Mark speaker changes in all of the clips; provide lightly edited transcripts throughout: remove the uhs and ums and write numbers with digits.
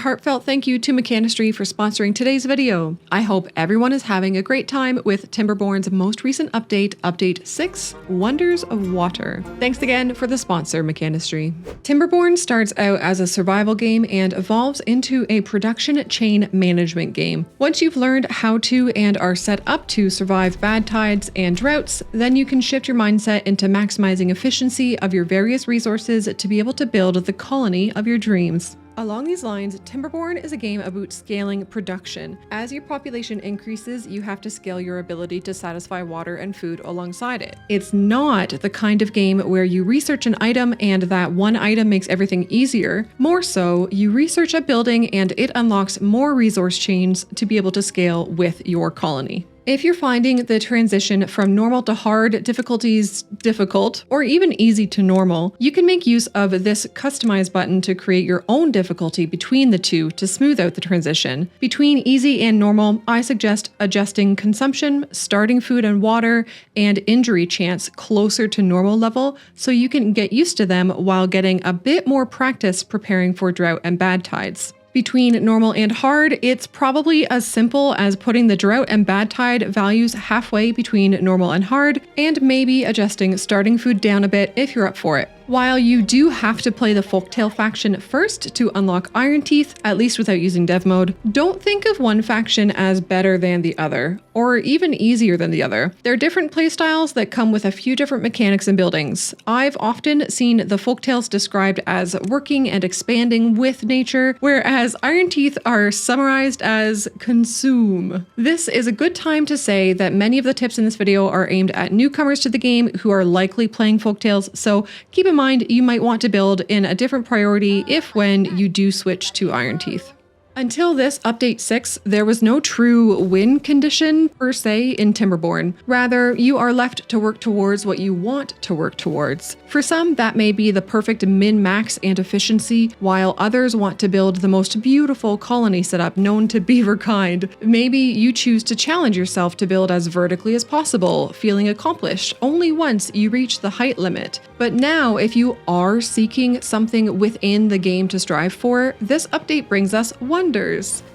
Speaker 1: heartfelt thank you to Mechanistry for sponsoring today's video. I hope everyone is having a great time with Timberborn's most recent update, Update 6, Wonders of Water. Thanks again for the sponsor, Mechanistry. Timberborn starts out as a survival game and evolves into a production chain management game. Once you've learned how to and are set up to survive bad tides and droughts, then you can shift your mindset into maximizing efficiency of your various resources to be able to build the colony of your dreams. Along these lines, Timberborn is a game about scaling production. As your population increases, you have to scale your ability to satisfy water and food alongside it. It's not the kind of game where you research an item and that one item makes everything easier. More so, you research a building and it unlocks more resource chains to be able to scale with your colony. If you're finding the transition from normal to hard difficulties difficult, or even easy to normal, you can make use of this customize button to create your own difficulty between the two to smooth out the transition. Between easy and normal, I suggest adjusting consumption, starting food and water, and injury chance closer to normal level so you can get used to them while getting a bit more practice preparing for drought and bad tides. Between normal and hard, it's probably as simple as putting the drought and bad tide values halfway between normal and hard, and maybe adjusting starting food down a bit if you're up for it. While you do have to play the Folktale faction first to unlock Iron Teeth, at least without using dev mode, don't think of one faction as better than the other, or even easier than the other. They're different playstyles that come with a few different mechanics and buildings. I've often seen the Folktales described as working and expanding with nature, whereas Iron Teeth are summarized as consume. This is a good time to say that many of the tips in this video are aimed at newcomers to the game who are likely playing Folktales, so keep in mind you might want to build in a different priority if when you do switch to Iron Teeth. Until this Update 6, there was no true win condition per se in Timberborn. Rather, you are left to work towards what you want to work towards. For some, that may be the perfect min-max and efficiency, while others want to build the most beautiful colony setup known to beaverkind. Maybe you choose to challenge yourself to build as vertically as possible, feeling accomplished only once you reach the height limit. But now, if you are seeking something within the game to strive for, this update brings us wonders.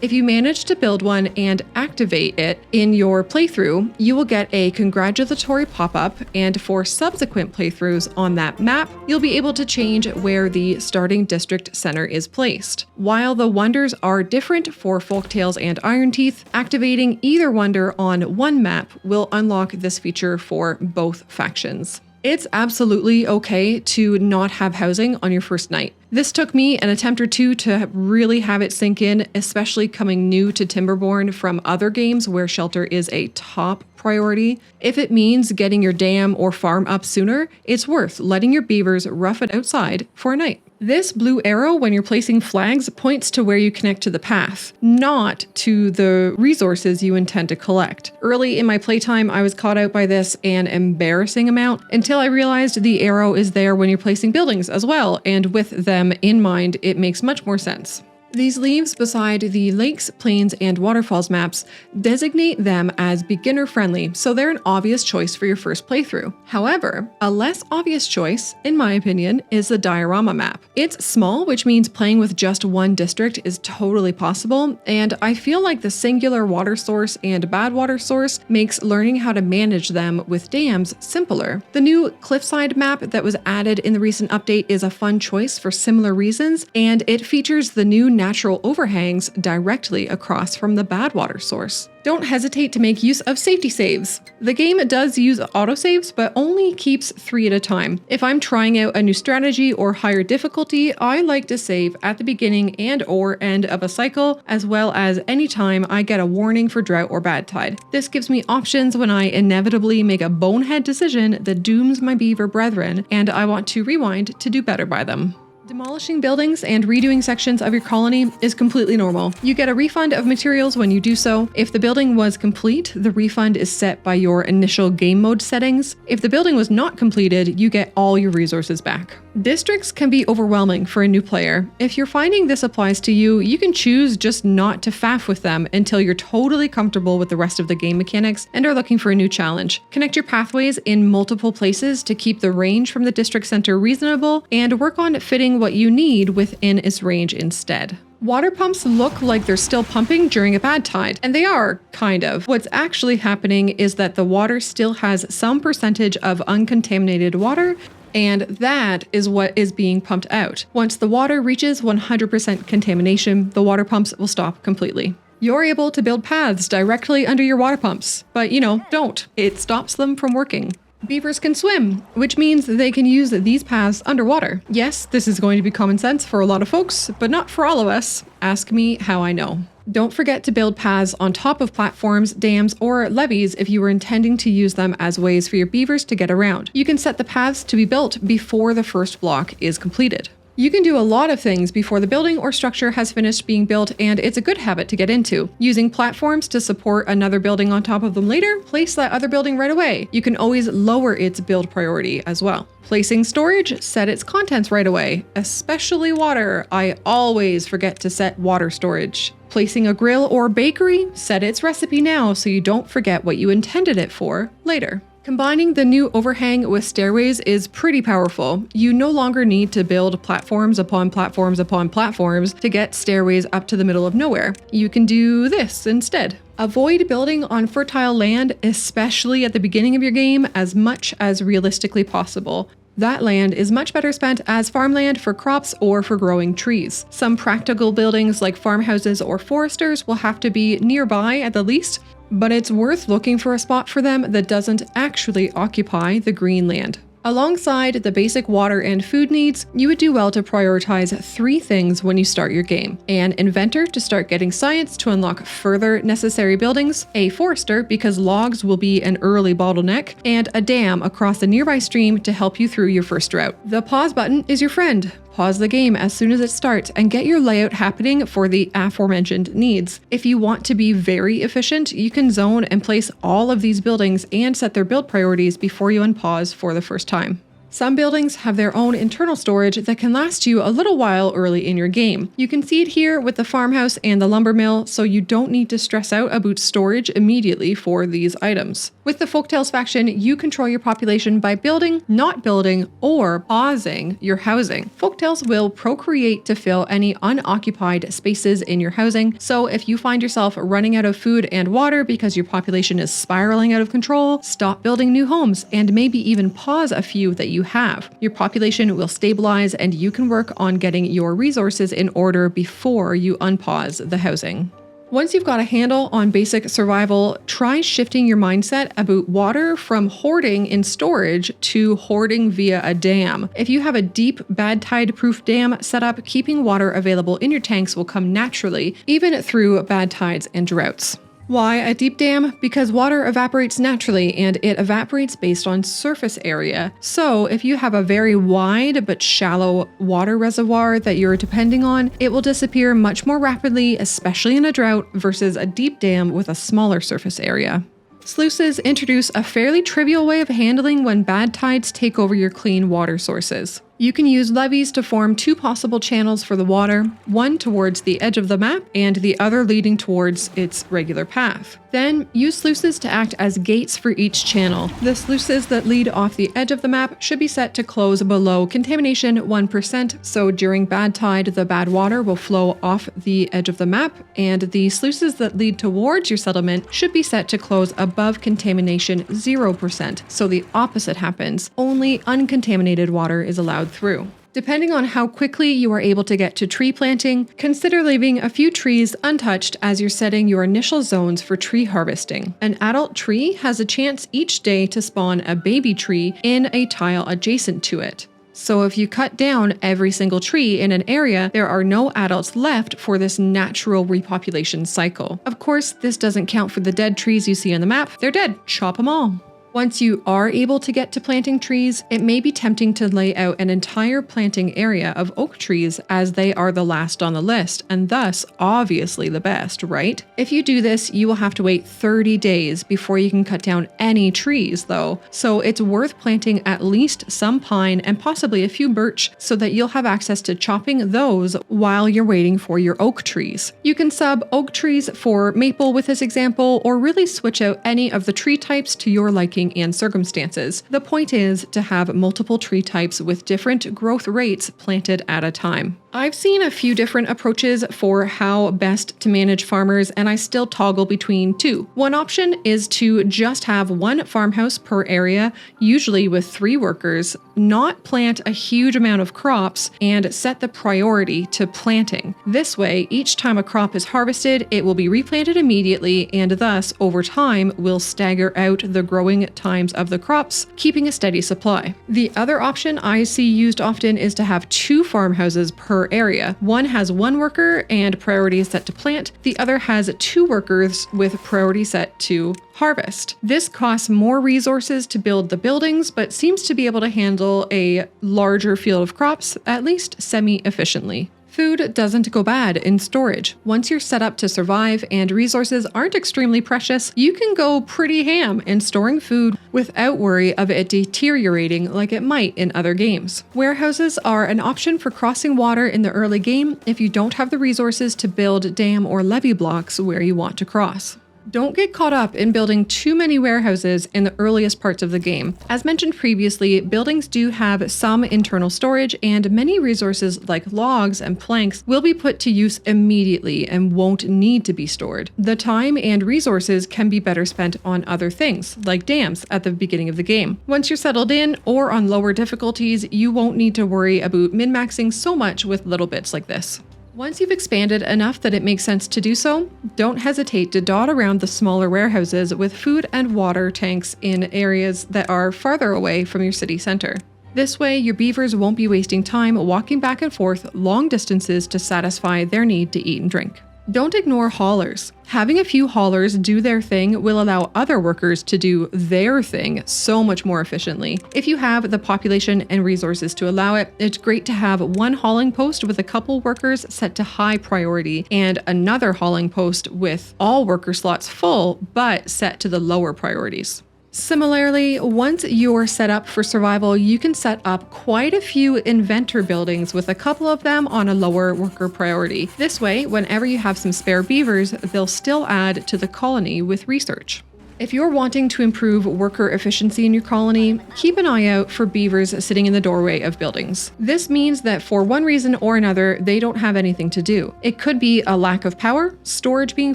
Speaker 1: If you manage to build one and activate it in your playthrough, you will get a congratulatory pop-up, and for subsequent playthroughs on that map, you'll be able to change where the starting district center is placed. While the wonders are different for Folktales and Iron Teeth, activating either wonder on one map will unlock this feature for both factions. It's absolutely okay to not have housing on your first night. This took me an attempt or two to really have it sink in, especially coming new to Timberborn from other games where shelter is a top priority. If it means getting your dam or farm up sooner, it's worth letting your beavers rough it outside for a night. This blue arrow when you're placing flags points to where you connect to the path, not to the resources you intend to collect. Early in my playtime, I was caught out by this an embarrassing amount until I realized the arrow is there when you're placing buildings as well, and with them in mind, it makes much more sense. These leaves beside the lakes, plains, and waterfalls maps designate them as beginner-friendly, so they're an obvious choice for your first playthrough. However, a less obvious choice, in my opinion, is the diorama map. It's small, which means playing with just one district is totally possible, and I feel like the singular water source and bad water source makes learning how to manage them with dams simpler. The new cliffside map that was added in the recent update is a fun choice for similar reasons, and it features the new natural overhangs directly across from the bad water source. Don't hesitate to make use of safety saves. The game does use autosaves, but only keeps 3 at a time. If I'm trying out a new strategy or higher difficulty, I like to save at the beginning and or end of a cycle, as well as anytime I get a warning for drought or bad tide. This gives me options when I inevitably make a bonehead decision that dooms my beaver brethren, and I want to rewind to do better by them. Demolishing buildings and redoing sections of your colony is completely normal. You get a refund of materials when you do so. If the building was complete, the refund is set by your initial game mode settings. If the building was not completed, you get all your resources back. Districts can be overwhelming for a new player. If you're finding this applies to you, you can choose just not to faff with them until you're totally comfortable with the rest of the game mechanics and are looking for a new challenge. Connect your pathways in multiple places to keep the range from the district center reasonable, and work on fitting what you need within its range instead. Water pumps look like they're still pumping during a bad tide, and they are, kind of. What's actually happening is that the water still has some percentage of uncontaminated water, and that is what is being pumped out. Once the water reaches 100% contamination, the water pumps will stop completely. You're able to build paths directly under your water pumps, but don't. It stops them from working. Beavers can swim, which means they can use these paths underwater. Yes, this is going to be common sense for a lot of folks, but not for all of us. Ask me how I know. Don't forget to build paths on top of platforms, dams, or levees if you were intending to use them as ways for your beavers to get around. You can set the paths to be built before the first block is completed. You can do a lot of things before the building or structure has finished being built, and it's a good habit to get into. Using platforms to support another building on top of them later, place that other building right away. You can always lower its build priority as well. Placing storage, set its contents right away, especially water. I always forget to set water storage. Placing a grill or bakery, set its recipe now so you don't forget what you intended it for later. Combining the new overhang with stairways is pretty powerful. You no longer need to build platforms upon platforms upon platforms to get stairways up to the middle of nowhere. You can do this instead. Avoid building on fertile land, especially at the beginning of your game, as much as realistically possible. That land is much better spent as farmland for crops or for growing trees. Some practical buildings like farmhouses or foresters will have to be nearby at the least, but it's worth looking for a spot for them that doesn't actually occupy the green land. Alongside the basic water and food needs, you would do well to prioritize 3 things when you start your game: an inventor to start getting science to unlock further necessary buildings, a forester because logs will be an early bottleneck, and a dam across a nearby stream to help you through your first route. The pause button is your friend. Pause the game as soon as it starts and get your layout happening for the aforementioned needs. If you want to be very efficient, you can zone and place all of these buildings and set their build priorities before you unpause for the first time. Some buildings have their own internal storage that can last you a little while early in your game. You can see it here with the farmhouse and the lumber mill, so you don't need to stress out about storage immediately for these items. With the Folktales faction, you control your population by building, not building, or pausing your housing. Folktales will procreate to fill any unoccupied spaces in your housing, so if you find yourself running out of food and water because your population is spiraling out of control, stop building new homes and maybe even pause a few that you have. Your population will stabilize and you can work on getting your resources in order before you unpause the housing. Once you've got a handle on basic survival, try shifting your mindset about water from hoarding in storage to hoarding via a dam. If you have a deep, bad tide-proof dam set up, keeping water available in your tanks will come naturally, even through bad tides and droughts. Why a deep dam? Because water evaporates naturally and it evaporates based on surface area. So if you have a very wide but shallow water reservoir that you're depending on, it will disappear much more rapidly, especially in a drought, versus a deep dam with a smaller surface area. Sluices introduce a fairly trivial way of handling when bad tides take over your clean water sources. You can use levees to form 2 possible channels for the water, one towards the edge of the map and the other leading towards its regular path. Then use sluices to act as gates for each channel. The sluices that lead off the edge of the map should be set to close below contamination 1%, so during bad tide the bad water will flow off the edge of the map, and the sluices that lead towards your settlement should be set to close above contamination 0%, so the opposite happens. Only uncontaminated water is allowed through. Depending on how quickly you are able to get to tree planting, consider leaving a few trees untouched as you're setting your initial zones for tree harvesting. An adult tree has a chance each day to spawn a baby tree in a tile adjacent to it. So if you cut down every single tree in an area, there are no adults left for this natural repopulation cycle. Of course, this doesn't count for the dead trees you see on the map. They're dead. Chop them all. Once you are able to get to planting trees, it may be tempting to lay out an entire planting area of oak trees as they are the last on the list, and thus obviously the best, right? If you do this, you will have to wait 30 days before you can cut down any trees though, so it's worth planting at least some pine and possibly a few birch so that you'll have access to chopping those while you're waiting for your oak trees. You can sub oak trees for maple with this example, or really switch out any of the tree types to your liking and circumstances. The point is to have multiple tree types with different growth rates planted at a time. I've seen a few different approaches for how best to manage farmers, and I still toggle between two. One option is to just have one farmhouse per area, usually with 3 workers, not plant a huge amount of crops, and set the priority to planting. This way, each time a crop is harvested, it will be replanted immediately, and thus, over time, will stagger out the growing times of the crops, keeping a steady supply. The other option I see used often is to have 2 farmhouses per area. One has 1 worker and priority is set to plant. The other has 2 workers with priority set to harvest. This costs more resources to build the buildings, but seems to be able to handle a larger field of crops, at least semi-efficiently. Food doesn't go bad in storage. Once you're set up to survive and resources aren't extremely precious, you can go pretty ham in storing food without worry of it deteriorating like it might in other games. Warehouses are an option for crossing water in the early game if you don't have the resources to build dam or levee blocks where you want to cross. Don't get caught up in building too many warehouses in the earliest parts of the game. As mentioned previously, buildings do have some internal storage, and many resources like logs and planks will be put to use immediately and won't need to be stored. The time and resources can be better spent on other things, like dams at the beginning of the game. Once you're settled in or on lower difficulties, you won't need to worry about min-maxing so much with little bits like this. Once you've expanded enough that it makes sense to do so, don't hesitate to dot around the smaller warehouses with food and water tanks in areas that are farther away from your city center. This way, your beavers won't be wasting time walking back and forth long distances to satisfy their need to eat and drink. Don't ignore haulers. Having a few haulers do their thing will allow other workers to do their thing so much more efficiently. If you have the population and resources to allow it, it's great to have one hauling post with a couple workers set to high priority and another hauling post with all worker slots full but set to the lower priorities. Similarly, once you're set up for survival, you can set up quite a few inventor buildings with a couple of them on a lower worker priority. This way, whenever you have some spare beavers, they'll still add to the colony with research. If you're wanting to improve worker efficiency in your colony, keep an eye out for beavers sitting in the doorway of buildings. This means that for one reason or another, they don't have anything to do. It could be a lack of power, storage being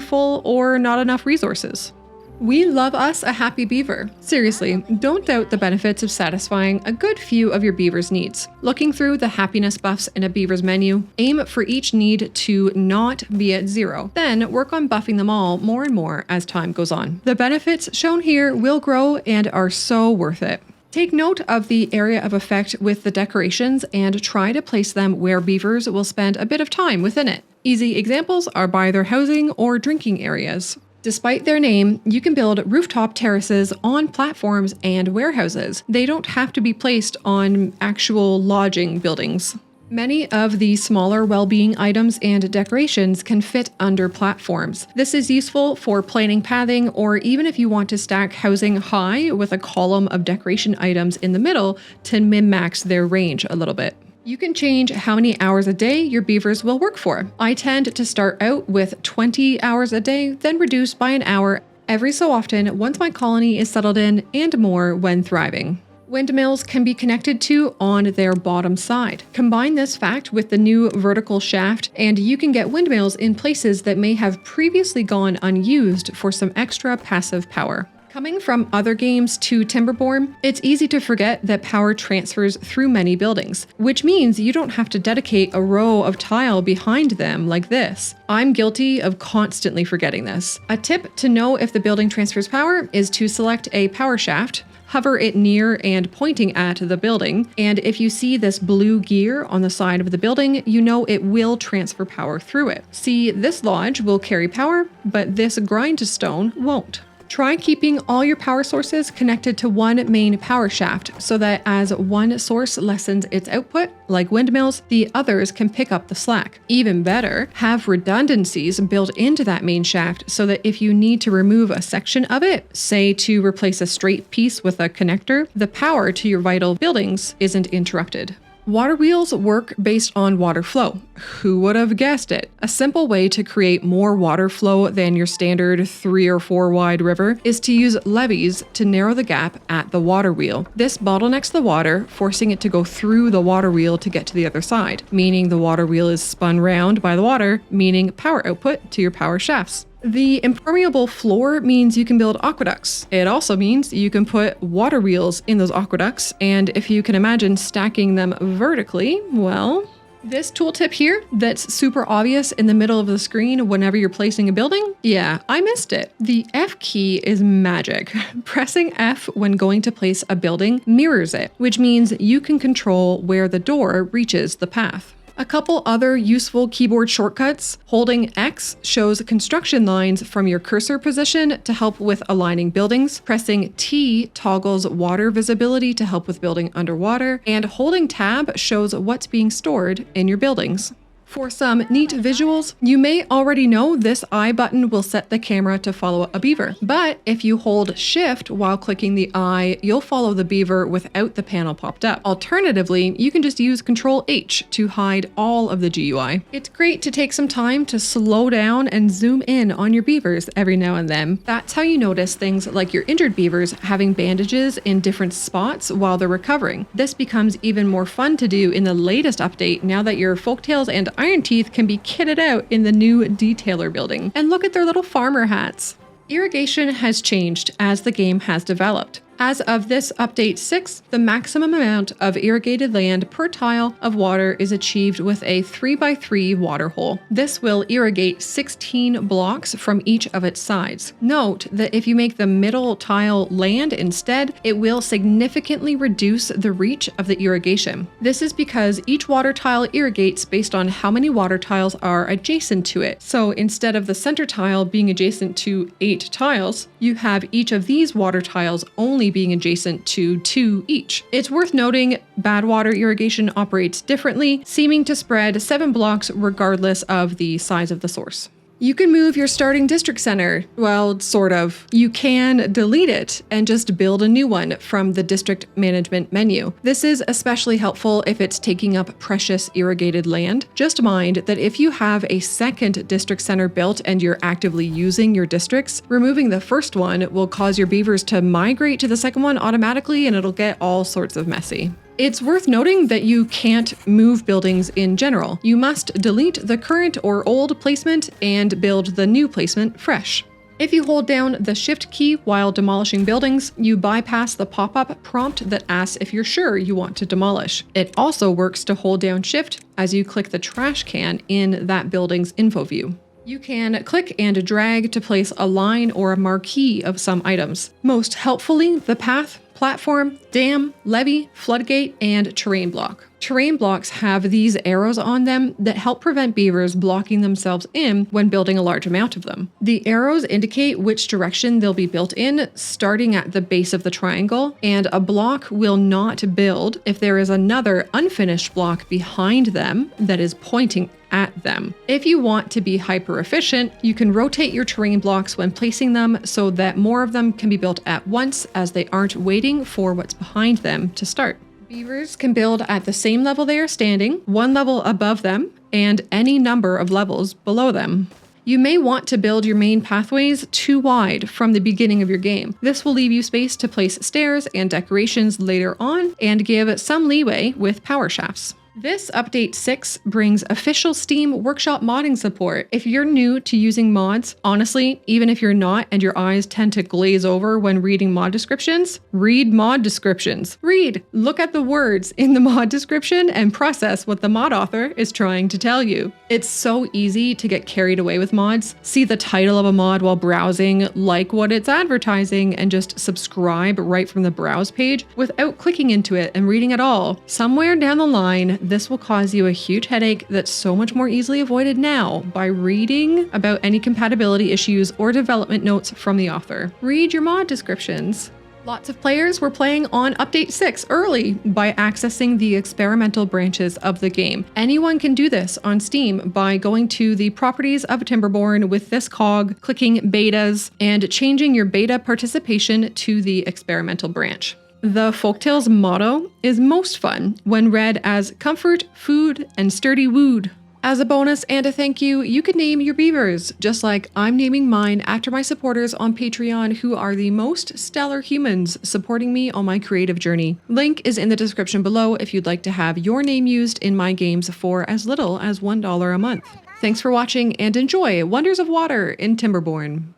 Speaker 1: full, or not enough resources. We love us a happy beaver. Seriously, don't doubt the benefits of satisfying a good few of your beaver's needs. Looking through the happiness buffs in a beaver's menu, aim for each need to not be at 0. Then work on buffing them all more and more as time goes on. The benefits shown here will grow and are so worth it. Take note of the area of effect with the decorations and try to place them where beavers will spend a bit of time within it. Easy examples are by their housing or drinking areas. Despite their name, you can build rooftop terraces on platforms and warehouses. They don't have to be placed on actual lodging buildings. Many of the smaller well-being items and decorations can fit under platforms. This is useful for planning pathing, or even if you want to stack housing high with a column of decoration items in the middle to min-max their range a little bit. You can change how many hours a day your beavers will work for. I tend to start out with 20 hours a day, then reduce by an hour every so often once my colony is settled in, and more when thriving. Windmills can be connected to on their bottom side. Combine this fact with the new vertical shaft, and you can get windmills in places that may have previously gone unused for some extra passive power. Coming from other games to Timberborn, it's easy to forget that power transfers through many buildings, which means you don't have to dedicate a row of tile behind them like this. I'm guilty of constantly forgetting this. A tip to know if the building transfers power is to select a power shaft, hover it near and pointing at the building, and if you see this blue gear on the side of the building, you know it will transfer power through it. See, this lodge will carry power, but this grindstone won't. Try keeping all your power sources connected to one main power shaft so that as one source lessens its output, like windmills, the others can pick up the slack. Even better, have redundancies built into that main shaft so that if you need to remove a section of it, say to replace a straight piece with a connector, the power to your vital buildings isn't interrupted. Water wheels work based on water flow. Who would have guessed it? A simple way to create more water flow than your standard 3 or 4 wide river is to use levees to narrow the gap at the water wheel. This bottlenecks the water, forcing it to go through the water wheel to get to the other side, meaning the water wheel is spun round by the water, meaning power output to your power shafts. The impermeable floor means you can build aqueducts. It also means you can put water wheels in those aqueducts, and if you can imagine stacking them vertically, well, this tooltip here that's super obvious in the middle of the screen whenever you're placing a building, yeah, I missed it. The F key is magic. Pressing F when going to place a building mirrors it, which means you can control where the door reaches the path. A couple other useful keyboard shortcuts. Holding X shows construction lines from your cursor position to help with aligning buildings. Pressing T toggles water visibility to help with building underwater. And holding Tab shows what's being stored in your buildings. For some neat visuals, you may already know this I button will set the camera to follow a beaver. But if you hold Shift while clicking the I, you'll follow the beaver without the panel popped up. Alternatively, you can just use Control H to hide all of the GUI. It's great to take some time to slow down and zoom in on your beavers every now and then. That's how you notice things like your injured beavers having bandages in different spots while they're recovering. This becomes even more fun to do in the latest update now that your folktails and Iron Teeth can be kitted out in the new detailer building. And look at their little farmer hats. Irrigation has changed as the game has developed. As of this update 6, the maximum amount of irrigated land per tile of water is achieved with a 3x3 water hole. This will irrigate 16 blocks from each of its sides. Note that if you make the middle tile land instead, it will significantly reduce the reach of the irrigation. This is because each water tile irrigates based on how many water tiles are adjacent to it. So instead of the center tile being adjacent to 8 tiles, you have each of these water tiles only being adjacent to 2 each. It's worth noting bad water irrigation operates differently, seeming to spread 7 blocks regardless of the size of the source. You can move your starting district center. Well, sort of. You can delete it and just build a new one from the district management menu. This is especially helpful if it's taking up precious irrigated land. Just mind that if you have a second district center built and you're actively using your districts, removing the first one will cause your beavers to migrate to the second one automatically, and it'll get all sorts of messy. It's worth noting that you can't move buildings in general. You must delete the current or old placement and build the new placement fresh. If you hold down the Shift key while demolishing buildings, you bypass the pop-up prompt that asks if you're sure you want to demolish. It also works to hold down Shift as you click the trash can in that building's info view. You can click and drag to place a line or a marquee of some items. Most helpfully, the path, platform, dam, levee, floodgate, and terrain block. Terrain blocks have these arrows on them that help prevent beavers blocking themselves in when building a large amount of them. The arrows indicate which direction they'll be built in, starting at the base of the triangle, and a block will not build if there is another unfinished block behind them that is pointing at them. If you want to be hyper efficient, you can rotate your terrain blocks when placing them so that more of them can be built at once as they aren't waiting for what's behind them to start. Beavers can build at the same level they are standing, 1 level above them, and any number of levels below them. You may want to build your main pathways too wide from the beginning of your game. This will leave you space to place stairs and decorations later on and give some leeway with power shafts. This update 6 brings official Steam Workshop modding support. If you're new to using mods, honestly, even if you're not and your eyes tend to glaze over when reading mod descriptions, read mod descriptions. Read! Look at the words in the mod description and process what the mod author is trying to tell you. It's so easy to get carried away with mods. See the title of a mod while browsing, like what it's advertising, and just subscribe right from the browse page without clicking into it and reading at all. Somewhere down the line, this will cause you a huge headache that's so much more easily avoided now by reading about any compatibility issues or development notes from the author. Read your mod descriptions. Lots of players were playing on Update 6 early by accessing the experimental branches of the game. Anyone can do this on Steam by going to the properties of Timberborn with this cog, clicking betas, and changing your beta participation to the experimental branch. The folktale's motto is most fun when read as comfort, food, and sturdy wood. As a bonus and a thank you, you could name your beavers, just like I'm naming mine after my supporters on Patreon who are the most stellar humans supporting me on my creative journey. Link is in the description below if you'd like to have your name used in my games for as little as $1 a month. Thanks for watching and enjoy Wonders of Water in Timberborn.